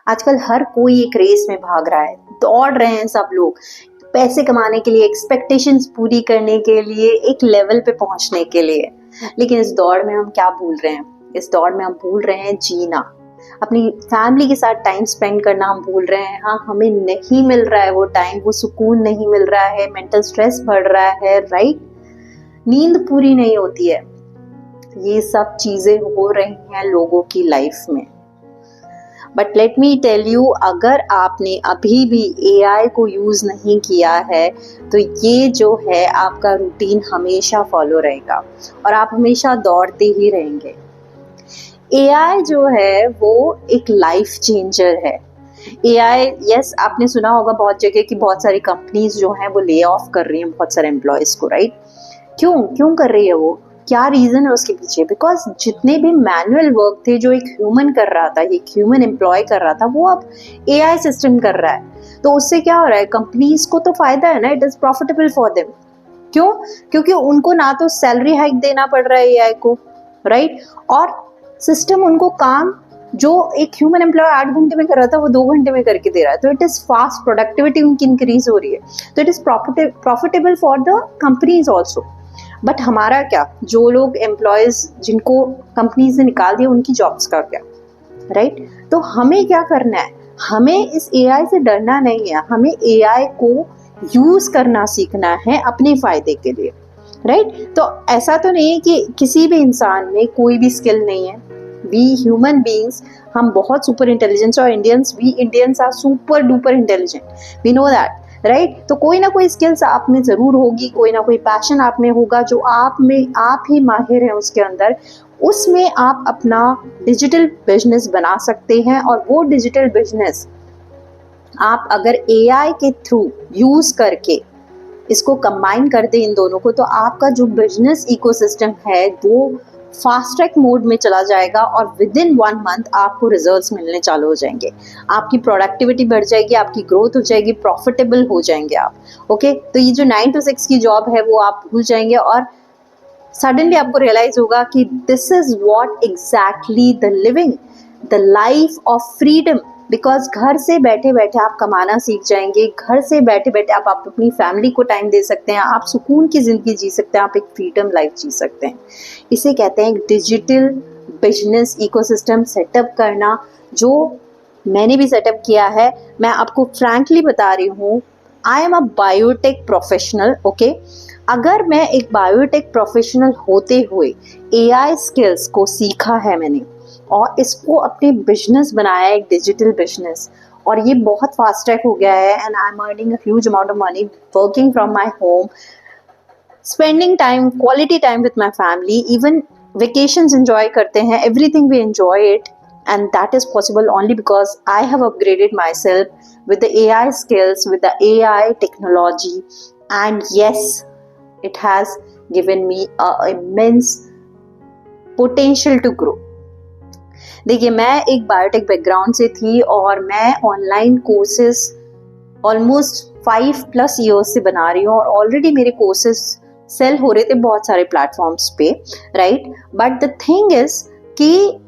आजकल हर कोई एक रेस में भाग रहा है, दौड़ रहे हैं सब लोग पैसे कमाने के लिए, एक्सपेक्टेशंस पूरी करने के लिए, एक लेवल पे पहुंचने के लिए। लेकिन इस दौड़ में हम क्या भूल रहे हैं? इस दौड़ में हम भूल रहे हैं जीना, अपनी फैमिली के साथ टाइम स्पेंड करना हम भूल रहे हैं। हाँ, हमें नहीं मिल रहा है वो टाइम, वो सुकून नहीं मिल रहा है, मेंटल स्ट्रेस बढ़ रहा है, राइट? नींद पूरी नहीं होती है। ये सब चीजें हो रही हैं लोगों की लाइफ में। But let me tell you, अगर आपने अभी भी AI को यूज नहीं किया है तो ये जो है आपका रूटीन हमेशा फॉलो रहेगा और आप हमेशा दौड़ते ही रहेंगे। AI जो है वो एक लाइफ चेंजर है। AI, यस, आपने सुना होगा बहुत जगह कि बहुत सारी कंपनीज जो हैं वो ले ऑफ कर रही हैं बहुत सारे एम्प्लॉयज को, राइट? क्यों क्यों कर रही है वो? क्या रीजन है उसके पीछे? बिकॉज जितने भी मैनुअल वर्क थे जो एक ह्यूमन कर रहा था, एक ह्यूमन एम्प्लॉय कर रहा था, वो अब AI सिस्टम कर रहा है। तो उससे क्या हो रहा है? कंपनीज को तो फायदा है ना, it is profitable for them. क्यों? क्योंकि उनको ना तो सैलरी हाइक देना पड़ रहा है AI को, राइट? और सिस्टम उनको काम जो एक ह्यूमन एम्प्लॉय 8 घंटे में कर रहा था वो 2 घंटे में करके दे रहा है। तो इट इज फास्ट, प्रोडक्टिविटी उनकी इंक्रीज हो रही है। तो it is profitable for the companies also. But हमारा क्या, जो लोग एम्प्लॉयज जिनको कंपनीज ने निकाल दिया उनकी जॉब्स का क्या, राइट? तो हमें क्या करना है? हमें इस AI से डरना नहीं है, हमें AI को यूज करना सीखना है अपने फायदे के लिए, राइट? तो ऐसा तो नहीं है कि किसी भी इंसान में कोई भी स्किल नहीं है। वी ह्यूमन बीइंग्स, हम बहुत सुपर इंटेलिजेंस, और we Indians are super duper intelligent, we know that, right? तो कोई ना कोई स्किल्स आप में जरूर होगी, कोई ना कोई पैशन आप में होगा जो आप ही माहिर हैं उसके अंदर। उसमें आप अपना डिजिटल बिजनेस बना सकते हैं और वो डिजिटल बिजनेस आप अगर AI के थ्रू यूज करके इसको कंबाइन कर दे इन दोनों को, तो आपका जो बिजनेस इकोसिस्टम है वो फास्ट ट्रैक मोड में चला जाएगा और विद इन 1 मंथ आपको रिजल्ट्स मिलने चालू हो जाएंगे। आपकी प्रोडक्टिविटी बढ़ जाएगी, आपकी ग्रोथ हो जाएगी, प्रॉफिटेबल हो जाएंगे आप। ओके, तो ये जो 9 to 6 की जॉब है वो आप भूल जाएंगे और सडनली आपको रियलाइज होगा कि this is what exactly the living, the life of freedom. Because घर से बैठे बैठे आप कमाना सीख जाएंगे, घर से बैठे बैठे आप अपनी फैमिली को टाइम दे सकते हैं, आप सुकून की जिंदगी जी सकते हैं, आप एक फ्रीडम लाइफ जी सकते हैं। इसे कहते हैं डिजिटल बिजनेस इकोसिस्टम सेटअप करना, जो मैंने भी सेटअप किया है। मैं आपको फ्रैंकली बता रही हूँ, I am a biotech professional, okay? अगर मैं एक बायोटेक प्रोफेशनल होते हुए AI स्किल्स को सीखा है मैंने और इसको अपने बिजनेस बनाया, एक डिजिटल बिजनेस, और ये बहुत फास्ट ट्रैक हो गया है and I am earning a huge amount of money working from my home, spending time, quality time with my family, even vacations enjoy करते हैं, everything we enjoy it, and that is possible only because I have upgraded myself with the AI skills, with the AI technology, and yes, it has given me a immense potential to grow. देखिए, मैं एक biotech background से थी और मैं online courses almost 5+ years से बना रही हूँ और ऑलरेडी मेरे कोर्सेज सेल हो रहे थे बहुत सारे प्लेटफॉर्म्स पे, right? But the thing is कि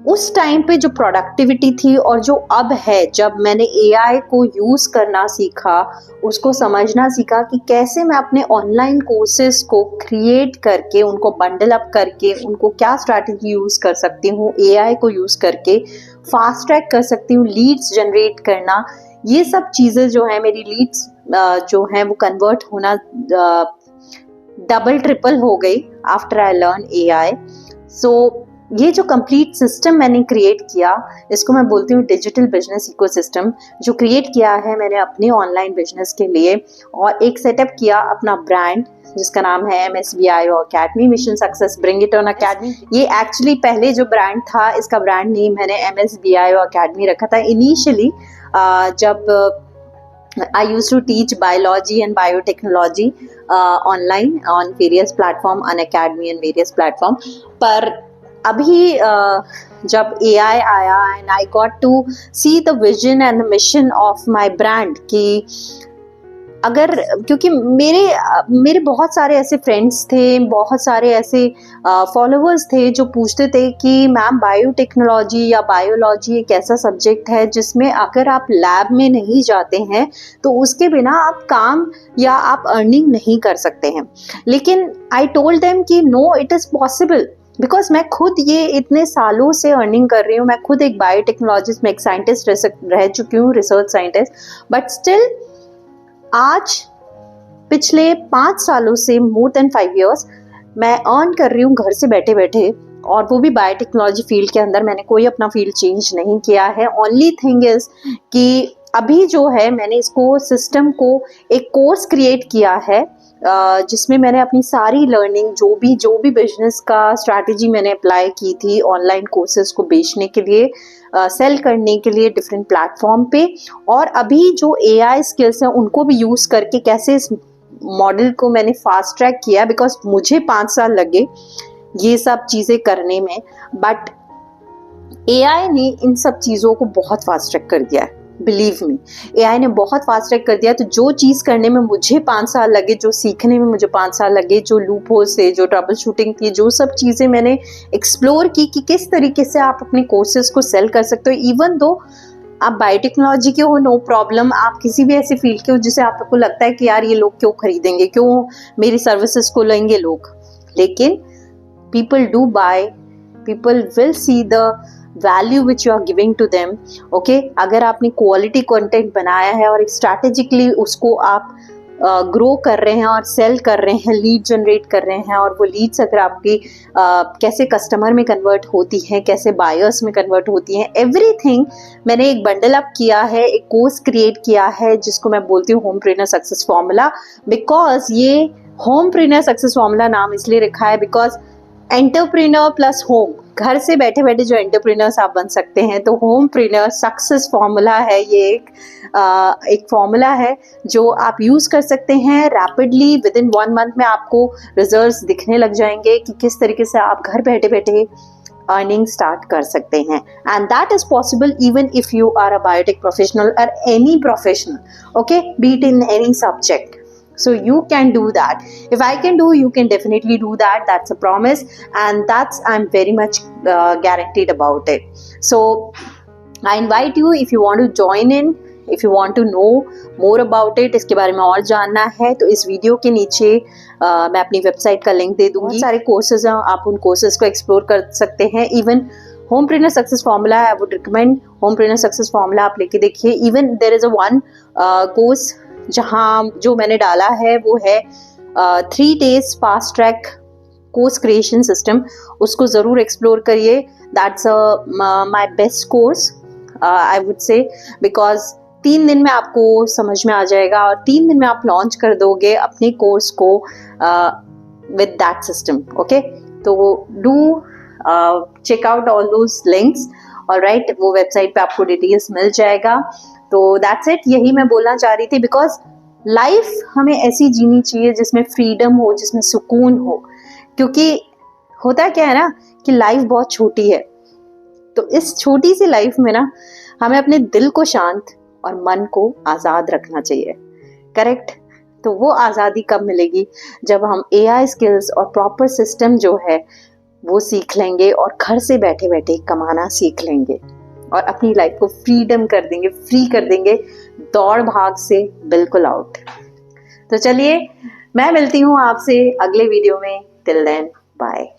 उस टाइम पे जो प्रोडक्टिविटी थी और जो अब है, जब मैंने AI को यूज करना सीखा, उसको समझना सीखा कि कैसे मैं अपने ऑनलाइन कोर्सेज को क्रिएट करके, उनको बंडल अप करके, उनको क्या स्ट्रैटेजी यूज कर सकती हूँ, AI को यूज करके फास्ट ट्रैक कर सकती हूँ, लीड्स जनरेट करना, ये सब चीजें जो है, मेरी लीड्स जो है वो कन्वर्ट होना डबल ट्रिपल हो गई आफ्टर आई लर्न AI। सो ये जो कंप्लीट सिस्टम मैंने क्रिएट किया, इसको मैं बोलती हूँ डिजिटल बिजनेस इकोसिस्टम, जो क्रिएट किया है मैंने अपने ऑनलाइन बिजनेस के लिए, और एक सेटअप किया अपना ब्रांड जिसका नाम है MSBIO academy, mission success bring it on academy. ये एक्चुअली पहले जो ब्रांड था, इसका ब्रांड नेम मैंने MSBIO अकेडमी रखा था इनिशियली, जब I used to teach biology and biotechnology online on various platform, Unacademy and various platform. पर अभी जब AI आया and I got to see the vision and the mission of my brand कि अगर क्योंकि मेरे बहुत सारे ऐसे फ्रेंड्स थे, बहुत सारे ऐसे फॉलोअर्स थे जो पूछते थे कि मैम बायोटेक्नोलॉजी या बायोलॉजी एक ऐसा सब्जेक्ट है जिसमें अगर आप लैब में नहीं जाते हैं तो उसके बिना आप काम या आप अर्निंग नहीं कर सकते हैं। लेकिन आई टोल्ड देम कि no, it is possible, because मैं खुद ये इतने सालों से अर्निंग कर रही हूँ। मैं खुद एक बायोटेक्नोलॉजिस्ट, मैं एक साइंटिस्ट रह चुकी हूँ, रिसर्च साइंटिस्ट, बट स्टिल आज पिछले 5 सालों से मोर देन 5 इयर्स मैं अर्न कर रही हूँ घर से बैठे बैठे, और वो भी बायोटेक्नोलॉजी फील्ड के अंदर। मैंने कोई अपना फील्ड चेंज नहीं किया है। ओनली थिंग इज कि अभी जो है मैंने इसको सिस्टम को एक कोर्स क्रिएट किया है जिसमें मैंने अपनी सारी लर्निंग, जो भी बिजनेस का स्ट्रैटेजी मैंने अप्लाई की थी ऑनलाइन कोर्सेज को बेचने के लिए, सेल करने के लिए डिफरेंट प्लेटफॉर्म पे, और अभी जो एआई स्किल्स हैं उनको भी यूज़ करके कैसे इस मॉडल को मैंने फास्ट ट्रैक किया, बिकॉज मुझे 5 साल लगे ये सब चीज़ें करने में, बट एआई ने इन सब चीज़ों को बहुत फास्ट ट्रैक कर दिया है। बिलीव मी, एआई ने बहुत फास्ट ट्रैक कर दिया। तो जो चीज़ करने में मुझे 5 साल लगे, जो सीखने में मुझे 5 साल लगे, जो लूप होल्स थे, जो ट्रबल शूटिंग थी, जो सब चीज़ें मैंने एक्सप्लोर की कि किस तरीके से आप अपने कोर्सेज को सेल कर सकते हो। इवन दो आप बायोटेक्नोलॉजी के हो, नो प्रॉब्लम, आप किसी भी ऐसे फील्ड के हो जिसे आपको लगता है कि यार ये लोग क्यों खरीदेंगे, क्यों मेरी सर्विसेज को लेंगे लोग, लेकिन people do buy, people will see the value which you are giving to them, okay? अगर आपने क्वालिटी कंटेंट बनाया है और एक स्ट्रैटेजिकली उसको आप ग्रो कर रहे हैं और सेल कर रहे हैं, लीड जनरेट कर रहे हैं, और वो लीड्स अगर आपकी कैसे कस्टमर में कन्वर्ट होती हैं, कैसे बायर्स में कन्वर्ट होती हैं, एवरीथिंग मैंने एक बंडल अप किया है, एक कोर्स क्रिएट किया है जिसको मैं बोलती हूँ होमप्रेन्योर सक्सेस फॉर्मूला। बिकॉज ये होमप्रेन्योर सक्सेस फॉर्मूला नाम इसलिए रखा है बिकॉज एंटरप्रेन्योर प्लस होम, घर से बैठे बैठे जो एंटरप्रेन्योर्स आप बन सकते हैं, तो होमप्रेन्योर सक्सेस फॉर्मूला है ये। एक फॉर्मूला है जो आप यूज़ कर सकते हैं रैपिडली। विद इन 1 मंथ में आपको रिजल्ट्स दिखने लग जाएंगे कि किस तरीके से आप घर बैठे बैठे अर्निंग स्टार्ट कर सकते हैं। And that is possible even if you are a biotech professional और any professional, okay, be it in any subject. So you can do that. If I can do, you can definitely do that. That's a promise, and I'm very much guaranteed about it. So I invite you, if you want to join in, if you want to know more about it, इसके बारे में और जानना है, तो इस video के नीचे मैं अपनी वेबसाइट का लिंक दे दूंगी। बहुत सारे कोर्सेज हैं, आप उन कोर्सेज को एक्सप्लोर कर सकते हैं। इवन होमप्रेन्योर सक्सेस फॉर्मूला है, I would recommend homepreneur success formula आप लेके देखिए। Even there is a one course जहाँ जो मैंने डाला है वो है 3 days fast track course creation system, उसको ज़रूर एक्सप्लोर करिए। That's my best course I would say, because 3 दिन में आपको समझ में आ जाएगा और 3 दिन में आप लॉन्च कर दोगे अपने कोर्स को विद दैट सिस्टम, ओके। तो do check out all those links, alright, वो वेबसाइट पे आपको डिटेल्स मिल जाएगा। तो दैट्स इट, यही मैं बोलना चाह रही थी। बिकॉज लाइफ हमें ऐसी जीनी चाहिए जिसमें फ्रीडम हो, जिसमें सुकून हो, क्योंकि होता क्या है ना कि लाइफ बहुत छोटी है। तो इस छोटी सी लाइफ में ना हमें अपने दिल को शांत और मन को आज़ाद रखना चाहिए, करेक्ट? तो वो आज़ादी कब मिलेगी? जब हम एआई स्किल्स और प्रॉपर सिस्टम जो है वो सीख लेंगे और घर से बैठे बैठे कमाना सीख लेंगे और अपनी लाइफ को फ्रीडम कर देंगे, फ्री कर देंगे, दौड़ भाग से बिल्कुल आउट। तो चलिए, मैं मिलती हूँ आपसे अगले वीडियो में। Till then, bye.